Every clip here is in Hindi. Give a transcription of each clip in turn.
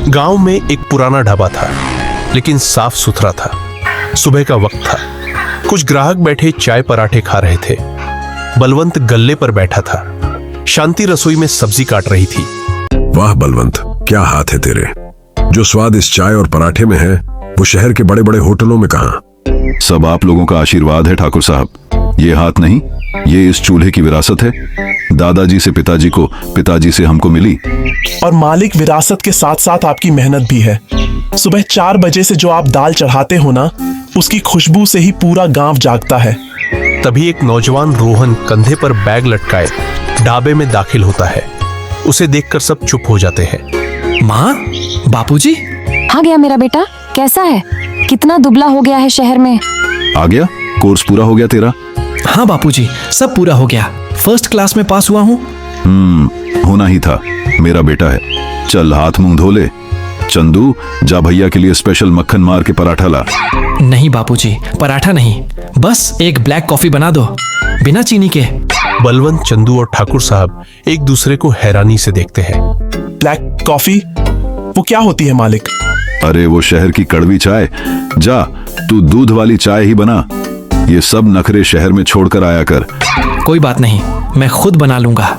गांव में एक पुराना ढाबा था, लेकिन साफ सुथरा था। सुबह का वक्त था। कुछ ग्राहक बैठे चाय पराठे खा रहे थे। बलवंत गल्ले पर बैठा था। शांति रसोई में सब्जी काट रही थी। वाह बलवंत, क्या हाथ है तेरे। जो स्वाद इस चाय और पराठे में है वो शहर के बड़े बड़े होटलों में कहाँ। सब आप लोगों का आशीर्वाद है ठाकुर साहब। ये हाथ नहीं, ये इस चूल्हे की विरासत है। दादाजी से पिताजी को, पिताजी से हमको मिली। और मालिक, विरासत के साथ साथ आपकी मेहनत भी है। सुबह 4 बजे से जो आप दाल चढ़ाते हो ना, उसकी खुशबू से ही पूरा गांव जागता है। तभी एक नौजवान रोहन कंधे पर बैग लटकाए ढाबे में दाखिल होता है। उसे देखकर सब चुप हो जाते हैं। माँ, बापूजी। आ गया मेरा बेटा, कैसा है? कितना दुबला हो गया है शहर में। आ गया? कोर्स पूरा हो गया तेरा? हाँ बापूजी, सब पूरा हो गया। फर्स्ट क्लास में पास हुआ हूँ। होना ही था। मेरा बेटा है। चल हाथ मुंह धो ले। चंदू, जा भैया के लिए स्पेशल मक्खन मार के पराठा ला। नहीं बापूजी, पराठा नहीं, बस एक ब्लैक कॉफी बना दो, बिना चीनी के। बलवंत, चंदू और ठाकुर साहब एक दूसरे को हैरानी से देखते हैं। Black coffee? वो क्या होती है मालिक? अरे वो शहर की कड़वी चाय। जा तू दूध वाली चाय ही बना। ये सब नखरे शहर में छोड़कर आया कर। कोई बात नहीं, मैं खुद बना लूंगा।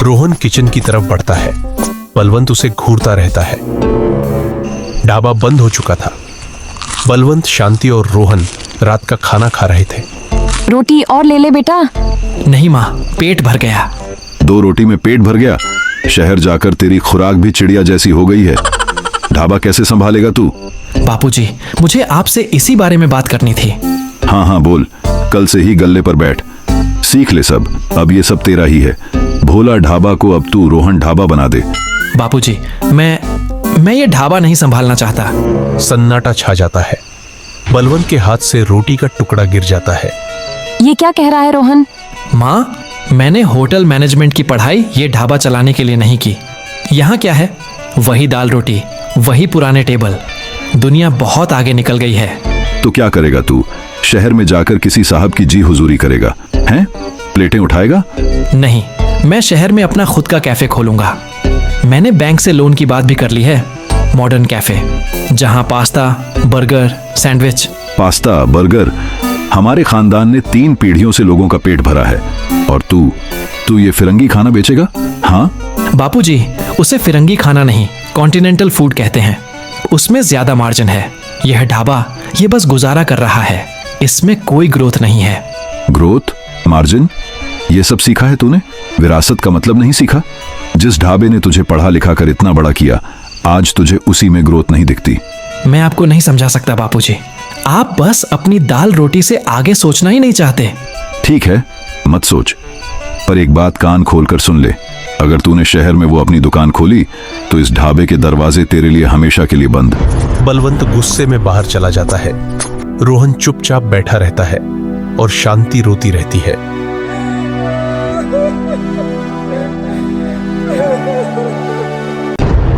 रोहन किचन की तरफ बढ़ता है। बलवंत उसे घूरता रहता है। ढाबा बंद हो चुका था। बलवंत, शांति और रोहन रात का खाना खा रहे थे। रोटी और ले ले बेटा। नहीं माँ, पेट भर गया। 2 रोटी में पेट भर गया? शहर जाकर तेरी खुराक भी चिड़िया जैसी हो गई है। ढाबा कैसे संभालेगा तू? बापूजी, मुझे आपसे इसी बारे में बात करनी थी। हाँ हाँ बोल। कल से ही गल्ले पर बैठ, सीख ले सब। अब ये सब तेरा ही है। भोला ढाबा को अब तू रोहन ढाबा बना दे। बापूजी, मैं ये ढाबा नहीं संभालना चाहता। सन्नाटा छा जाता है। बलवंत के हाथ से रोटी का टुकड़ा गिर जाता है। ये क्या कह रहा है रोहन? माँ, मैंने होटल मैनेजमेंट की पढ़ाई ये ढाबा चलाने के लिए नहीं की। यहाँ क्या है? वही दाल रोटी, वही पुराने टेबल। दुनिया बहुत आगे निकल गई है। तो क्या करेगा तू? शहर में जाकर किसी साहब की जी हुजूरी करेगा? हैं? प्लेटें उठाएगा? नहीं, मैं शहर में अपना खुद का कैफे खोलूंगा। मैंने बैंक से लोन की बात भी कर ली है। मॉडर्न कैफे, जहाँ pasta, burger, sandwich. Pasta, burger? हमारे खानदान ने 3 पीढ़ियों से लोगों का पेट भरा है। और तू ये फिरंगी खाना बेचेगा? हाँ बापूजी, उसे फिरंगी खाना नहीं, कॉन्टिनेंटल फूड कहते हैं। उसमें ज्यादा मार्जिन है। यह ढाबा ये बस गुजारा कर रहा है। इसमें कोई ग्रोथ नहीं है। ग्रोथ, मार्जिन, ये सब सीखा है तूने? विरासत का मतलब नहीं सीखा? जिस ढाबे ने तुझे पढ़ा लिखा कर इतना बड़ा किया, आज तुझे उसी में ग्रोथ नहीं दिखती। मैं आपको नहीं समझा सकता बापूजी। आप बस अपनी दाल रोटी से आगे सोचना ही नहीं चाहते। ठीक है, मत सोच, पर एक बात कान खोलकर सुन ले। अगर तूने शहर में वो अपनी दुकान खोली तो इस ढाबे के दरवाजे तेरे लिए हमेशा के लिए बंद। बलवंत गुस्से में बाहर चला जाता है। रोहन चुपचाप बैठा रहता है और शांति रोती रहती है।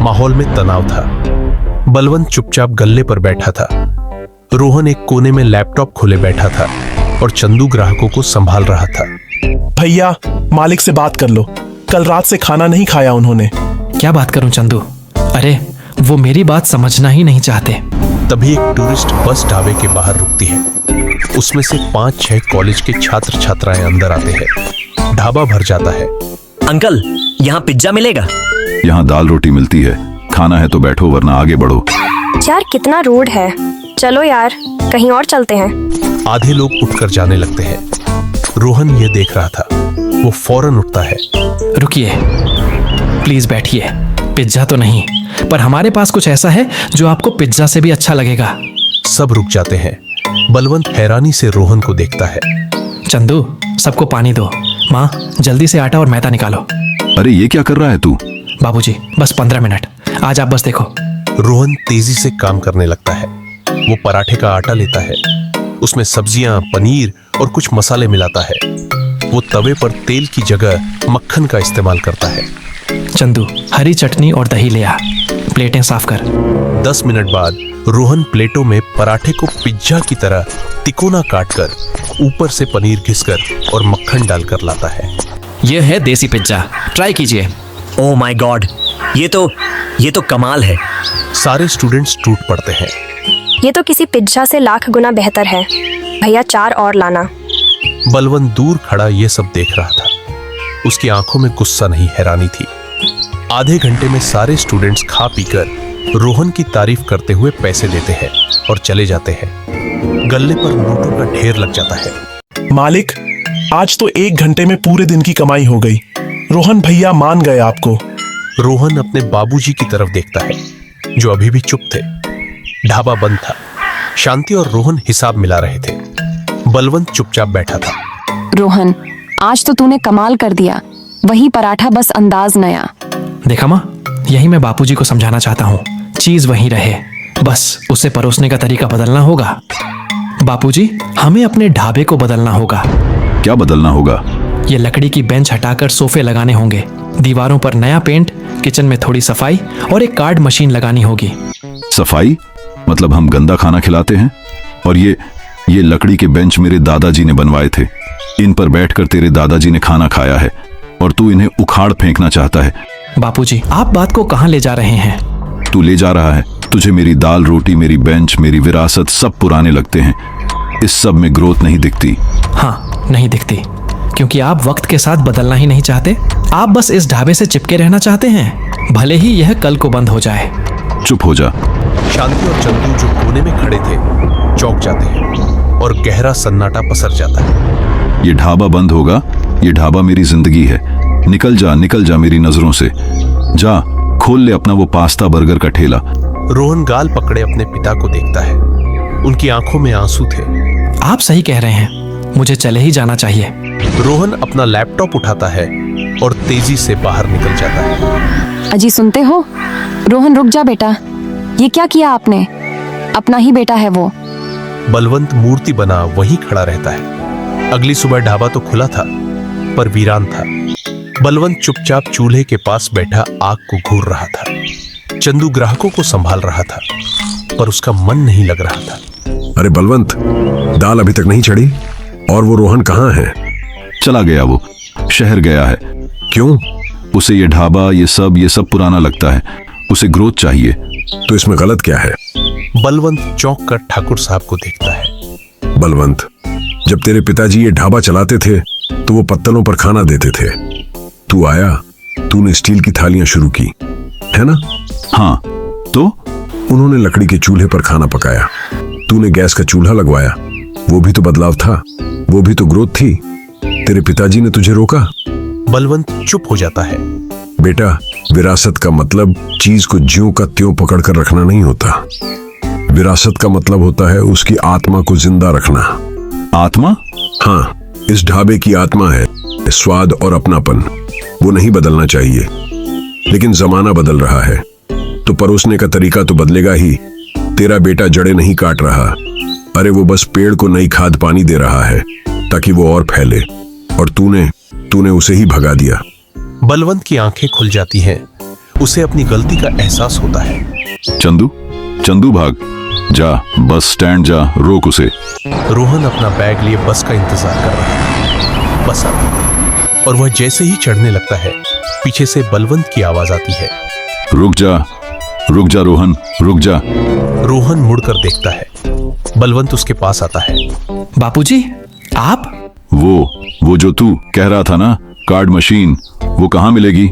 माहौल में तनाव था। बलवंत चुपचाप गल्ले पर बैठा था। रोहन एक कोने में लैपटॉप खोले बैठा था और चंदू ग्राहकों को संभाल रहा था। भैया, मालिक से बात कर लो। कल रात से खाना नहीं खाया उन्होंने। क्या बात करूं चंदू? अरे वो मेरी बात समझना ही नहीं चाहते। तभी एक टूरिस्ट बस ढाबे के बाहर रुकती है। उसमें से 5-6 कॉलेज के छात्र छात्राएं अंदर आते हैं। ढाबा भर जाता है। अंकल, यहाँ पिज्जा मिलेगा? यहाँ दाल रोटी मिलती है। खाना है तो बैठो, वरना आगे बढ़ो। यार कितना रोड है, चलो यार कहीं और चलते हैं। आधे लोग उठकर जाने लगते हैं। रोहन ये देख रहा था। वो फौरन उठता है। रुकिए, प्लीज बैठिए। पिज्जा तो नहीं, पर हमारे पास कुछ ऐसा है जो आपको पिज्जा से भी अच्छा लगेगा। सब रुक जाते हैं। बलवंत हैरानी से रोहन को देखता है। चंदू, सबको पानी दो। माँ, जल्दी से आटा और मैदा निकालो। अरे ये क्या कर रहा है तू? बाबूजी, बस 15 मिनट, आज आप बस देखो। रोहन तेजी से काम करने लगता है। वो पराठे का आटा लेता है, उसमें सब्जियां, पनीर और कुछ मसाले मिलाता है। वो तवे पर तेल की जगह मक्खन का इस्तेमाल करता है। चंदू, हरी चटनी और दही ले आ। प्लेटें साफ कर। 10 मिनट बाद रोहन प्लेटों में पराठे को पिज्जा की तरह तिकोना काटकर ऊपर से पनीर घिसकर और मक्खन डालकर लाता है। यह है देसी पिज्जा, ट्राई कीजिए। ओह माय गॉड, ये तो कमाल है। सारे स्टूडेंट्स टूट पड़ते हैं। ये तो किसी पिज्जा से लाख गुना बेहतर है। भैया 4 और लाना। बलवंत दूर खड़ा ये सब देख रहा था। उसकी आंखों में गुस्सा नहीं, हैरानी थी। आधे घंटे में सारे स्टूडेंट्स खा पीकर रोहन की तारीफ करते हुए पैसे देते हैं और चले जाते हैं। गल्ले पर नोटों का ढेर लग जाता है। मालिक, आज तो 1 घंटे में पूरे दिन की कमाई हो गई। रोहन भैया मान गए आपको। रोहन अपने बाबूजी की तरफ देखता है, जो अभी भी चुप थे। ढाबा बंद था। शांति और रोहन हिसाब मिला रहे थे। बलवंत चुपचाप बैठा था। रोहन, आज तो तूने कमाल कर दिया। वही पराठा, बस अंदाज नया। देखा माँ, यही मैं बापूजी को समझाना चाहता हूँ। चीज वही रहे, बस उसे परोसने का तरीका बदलना होगा। बापूजी, हमें अपने ढाबे को बदलना होगा। क्या बदलना होगा? ये लकड़ी की बेंच हटाकर सोफे लगाने होंगे, दीवारों पर नया पेंट, किचन में थोड़ी सफाई और एक कार्ड मशीन लगानी होगी। सफाई? मतलब हम गंदा खाना खिलाते हैं? और ये लकड़ी के बेंच मेरे दादाजी ने बनवाए थे। इन पर बैठकर तेरे दादाजी ने खाना खाया है और तू इन्हें उखाड़ फेंकना चाहता है। बापूजी, आप बात को कहाँ ले जा रहे हैं? तू ले जा रहा है। तुझे मेरी दाल रोटी, मेरी बेंच, मेरी विरासत सब पुराने लगते हैं। इस सब में ग्रोथ नहीं दिखती। हाँ, नहीं दिखती, क्योंकि आप वक्त के साथ बदलना ही नहीं चाहते। आप बस इस ढाबे से चिपके रहना चाहते हैं, भले ही यह कल को बंद हो जाए। चुप हो जा। शांति और चंदू जो कोने में खड़े थे चौंक जाते हैं और गहरा सन्नाटा पसर जाता है। ये ढाबा बंद होगा। ये ढाबा मेरी जिंदगी है। निकल जा मेरी नजरों से। जा, खोल ले अपना वो पास्ता बर्गर का ठेला। रोहन गाल पकड़े अपने पिता को देखता है। उनकी आंखों में आंसू थे। आप सही कह रहे हैं, मुझे चले ही जाना चाहिए। रोहन अपना लैपटॉप उठाता है और तेजी से बाहर निकल जाता है। अजी, सुनते हो? रोहन, रुक जा बेटा। ये क्या किया आपने? अपना ही बेटा है वो। बलवंत मूर्ति बना वहीं खड़ा रहता है। अगली सुबह ढाबा तो खुला था, पर वीरान था। बलवंत चुपचाप चूल्हे के पास बैठा आग को घूर रहा था। चंदू ग्राहकों को संभाल रहा था, पर उसका मन नहीं लग रहा था। अरे बलवंत, दाल अभी तक नहीं चढ़ी? और वो रोहन कहाँ है? चला गया, वो शहर गया है। क्यों? उसे ये ढाबा, ये सब पुराना लगता है। उसे ग्रोथ चाहिए। तो इसमें गलत क्या है? बलवंत चौंक कर ठाकुर साहब को देखता है। बलवंत, जब तेरे पिताजी ये ढाबा चलाते थे तो वो पत्तलों पर खाना देते थे। तू आया, तूने स्टील की थालियां शुरू की, है ना? हाँ, तो उन्होंने लकड़ी के चूल्हे पर खाना पकाया। तूने गैस का चूल्हा लगवाया। वो भी तो बदलाव था, वो भी तो ग्रोथ थी। तेरे पिताजी ने तुझे रोका। बलवंत चुप हो जाता है। बेटा, विरासत का मतलब चीज को ज्यों का त्यों पकड़ कर रखना नहीं होता। विरासत का मतलब होता है उसकी आत्मा को जिंदा रखना। आत्मा? हाँ, इस ढाबे की आत्मा है स्वाद और अपनापन। वो नहीं बदलना चाहिए, लेकिन जमाना बदल रहा है तो परोसने का तरीका तो बदलेगा ही। तेरा बेटा जड़ें नहीं काट रहा। अरे वो बस पेड़ को नई खाद पानी दे रहा है ताकि वो और फैले, और तूने उसे ही भगा दिया। बलवंत की आंखें खुल जाती हैं। उसे अपनी गलती का एहसास होता है। चंदू भाग जा, बस स्टैंड जा, रोक उसे। रोहन अपना बैग लिए बस का इंतजार कर रहा है। बस आ गई और वह जैसे ही चढ़ने लगता है, पीछे से बलवंत की आवाज आती है। रुक जा रोहन, रुक जा। रोहन मुड़कर देखता है। बलवंत उसके पास आता है। बापूजी, आप? वो जो तू कह रहा था ना, कार्ड मशीन, वो कहाँ मिलेगी?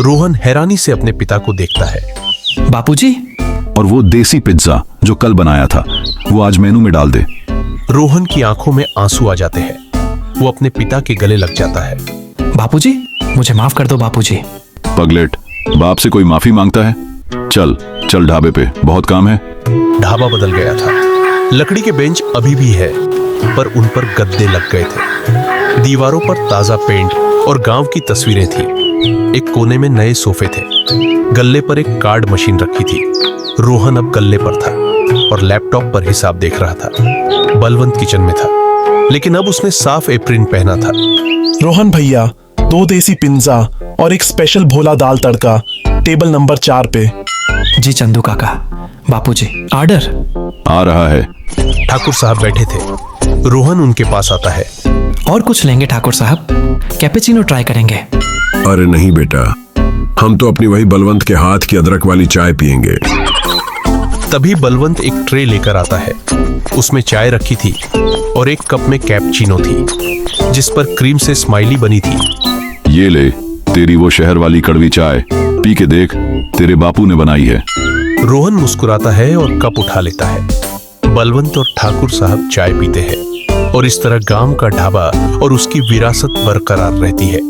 रोहन हैरानी से अपने पिता को देखता है। बापूजी, और वो देसी पिज्जा जो कल बनाया था, वो आज मेनू में डाल दे। रोहन की आंखों में आंसू आ जाते हैं। वो अपने पिता के गले लग जाता है। बापूजी, मुझे माफ कर दो बापूजी। पगलेट, बाप से कोई माफी मांगता है? चल ढाबे पे, बहुत काम है। ढाबा बदल गया था। लकड़ी के बेंच अभी भी है, पर उन पर गद्दे लग गए थे। दीवारों पर ताजा पेंट और गांव की तस्वीरें थी। एक कोने में नए सोफे थे। गल्ले पर एक कार्ड मशीन रखी थी। रोहन अब गल्ले पर था और लैपटॉप पर हिसाब देख रहा था। बलवंत किचन में था, लेकिन अब उसने साफ एप्रिन पहना था। रोहन भैया, 2 देसी पिज्जा और एक स्पेशल भोला दाल तड़का, टेबल नंबर 4 पे। जी चंदू काका। बापूजी, ऑर्डर। आ रहा है। ठाकुर साहब बैठे थे। रोहन उनके पास आता है। और कुछ लेंगे ठाकुर साहब? कैपेचिनो ट्राई करेंगे। अरे नहीं बेटा, हम तो अपनी वही बलवंत के हाथ की अदरक वाली चाय पियेंगे। तभी बलवंत एक ट्रे लेकर आता है। उसमें चाय रखी थी और एक कप में कैपुचिनो थी जिस पर क्रीम से स्माइली बनी थी। ये ले तेरी वो शहर वाली कड़वी चाय, पी के देख, तेरे बापू ने बनाई है। रोहन मुस्कुराता है और कप उठा लेता है। बलवंत और ठाकुर साहब चाय पीते हैं और इस तरह गांव का ढाबा और उसकी विरासत बरकरार रहती है।